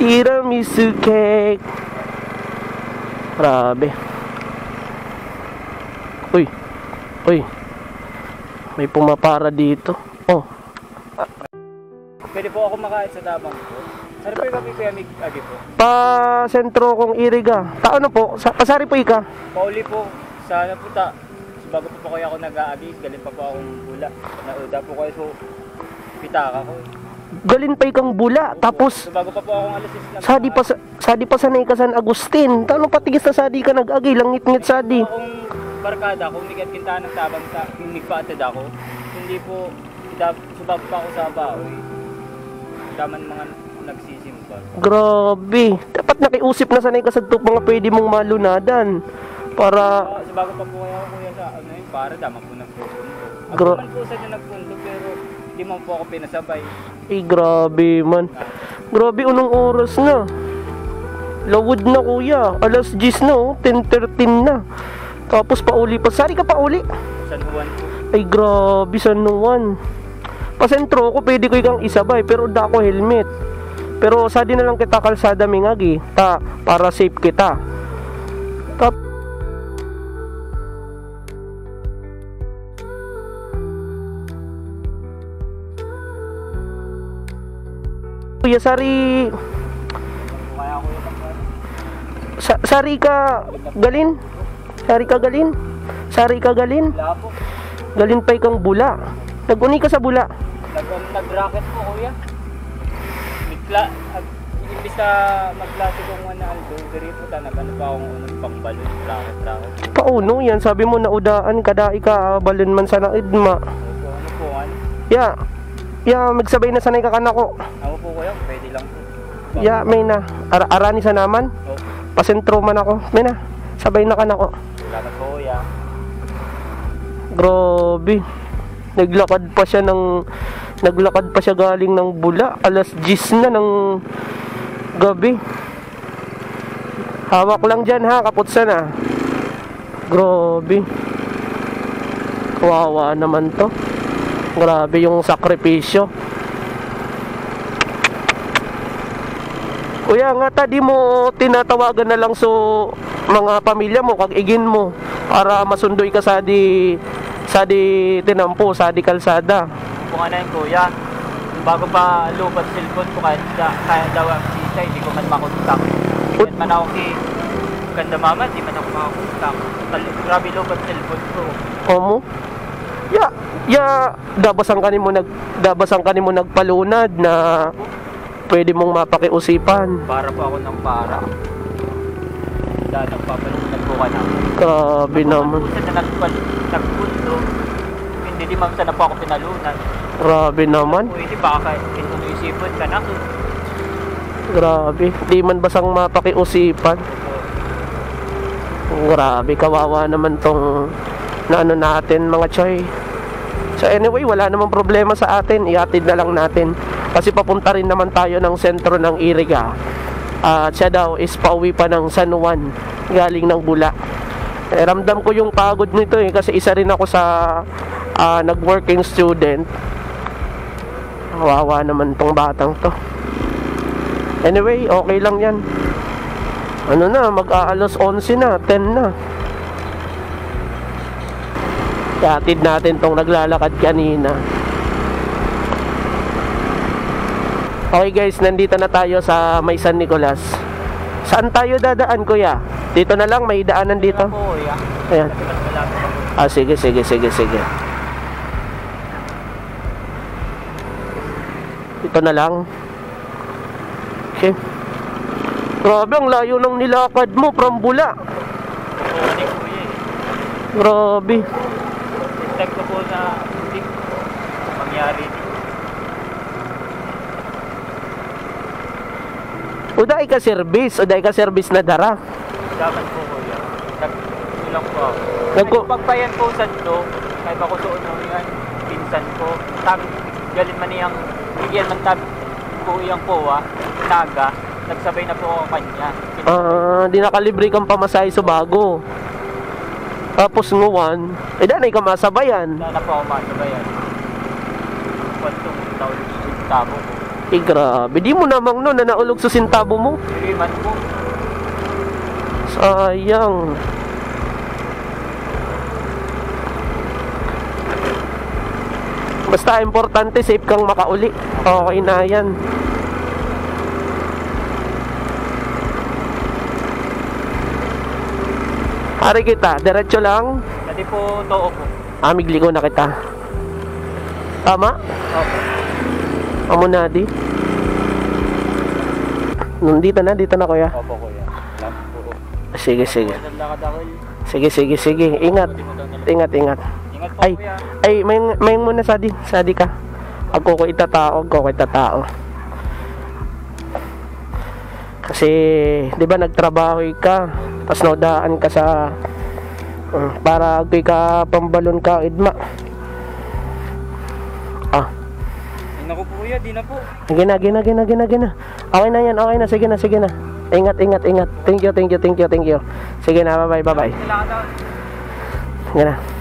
Tiramisu cake. Grabe. Uy. Uy. May pumapara dito. Oh. Pwede po ako makain sa tabang po. Saan po yung kami Kuya Mig Agi po? Pa sentro kong Iriga. Ano po? Pasari po ika? Pauli po. Sana po ta. Bago po kaya ako nag-aagi, galing pa po akong bula. Nauda po kayo so pitaka ko. Galin pa ikang bula. Tapos So bago pa po akong alas 6 sadi pa sanay ka San Agustin. Tanong patigis na sadi ka nag-agi, langit-ngit sadi. Akong barkada, kung migat kintaan ng tabang sa nigpaatad ako, hindi po subab pa ako sa baoy. Daman mga nagsisimba. Grabe. Dapat nakiusip na sanay ka sa mga pwede mong malunadan. Para So bago pa po kaya ako kuya sa ano yun, para daman po nagpundo. Ako man po sa inyo nagpundo pero hindi man po ako pinasabay. grabe man. Grabe, unong oras na. Lawod na kuya. Alas 10 na oh. 10:13 na. Tapos pauli pa. Sari ka pauli? San Juan po. Ay grabe, San Juan. Pasentro ko, pwede ko ikang isabay. Pero da ako helmet. Pero sa din na lang kita kalsada mingagi. Para safe kita. Kuya, sari Kaya ako yung sari ka galin? Sari ka galin? Sari ka galin? wala po. Galin pa ikang bula. Nag-uni ka sa bula. Nag-racket po kuya. Imbis na magklase kong ano aldo, diri po tanag ano pa akong unang pangbalon, racket. Pauno yan. Sabi mo naudaan kada ika balon man sa naidma. Ano po, ano? Ya, magsabay na sanay ka kanako. Ako po kuya, pwede lang po. Ya, may na. Arani sa naman. Oh, Pasentro man ako. May na. Sabay na kanako. salamat po kuya. Grabe. Naglakad pa siya galing ng bula. Alas 10 na ng gabi. Hawak lang dyan ha, kaputsa na. Grabe. Kawawa naman to. Grabe yung sakripisyo. Kuya nga ta, di mo tinatawagan na lang so mga pamilya mo, kag igin mo para masundoy ka sa di tinampo, sa di kalsada. Kung ano yun kuya, bago pa lubat cellphone ko kaya daw ang sisa, hindi ko man makontak. Hindi man ako kanda mama, hindi man ako makakontak. Grabe lubat cellphone ko. Omo? Dabasan ka nimo nagpalunad na pwede mong mapakiusipan. Para po ako ng para. Dahil nagpapalunad po ka na. Grabe naman. Kung sa nagpundo, hindi di man sana po ako pinalunan. Grabe naman. O hindi baka inuisipon ka na. Grabe. Di man basang mapakiusipan. Grabe, kawawa naman tong naano natin mga choy. So anyway, wala namang problema sa atin. Ihatid na lang natin. Kasi papunta rin naman tayo ng sentro ng Iriga. At siya daw is pauwi pa ng San Juan, galing ng Bula. Ramdam ko yung pagod nito kasi isa rin ako sa nag-working student. Kawawa naman tong batang to. Anyway, okay lang yan. Ano na, mag-aalas 11 na, 10 na. Ihatid natin tong naglalakad kanina. Okay guys, nandito na tayo sa May San Nicolas. Saan tayo dadaan kuya? Dito na lang, may daanan dito. Ayan. Sige. Dito na lang. Okay. Grabe, ang layo ng nilakad mo from Bula. Grabe. Tag ko po na hindi mangyari dito. Uday ka service na dara. Dapat po kuya. Ilang po ako. Pagpayan po sa to, kahit ako doon yan, pinsan ko. Sabi, galit man niyang, bigyan man tabi po iyang po naga. Nagsabay na po ako kanya. Di nakalibre kang pamasahe sa bago. Tapos nguwan, danay ka masabayan. Wala na po ako masabayan. Kwantong tawag tabo ko. Grabe. Di mo namang no na naulog sa sintabo mo. Sige man po. Sayang. Basta importante safe kang makauli. Okay na yan. Ari kita, diretso lang. Dati po too po. Migligo na kita. Tama? Opo. Amo na di. Dito na kuya. Opo kuya. Salamat po. Sige, sige. Lakad ako. Sige. Ingat. Ingat. Ingat po Ay, kuya. ay, may muna sadi ka. Ako ko itatao. Kasi, di ba nagtrabaho ka, tapos naudaan ka sa, para agoy ka pambalon ka, idma. Hindi ko po kuya, di na po. Gina. Okay na yan, sige na. Ingat. Thank you. Sige na, bye-bye. Lakad ako. Gina.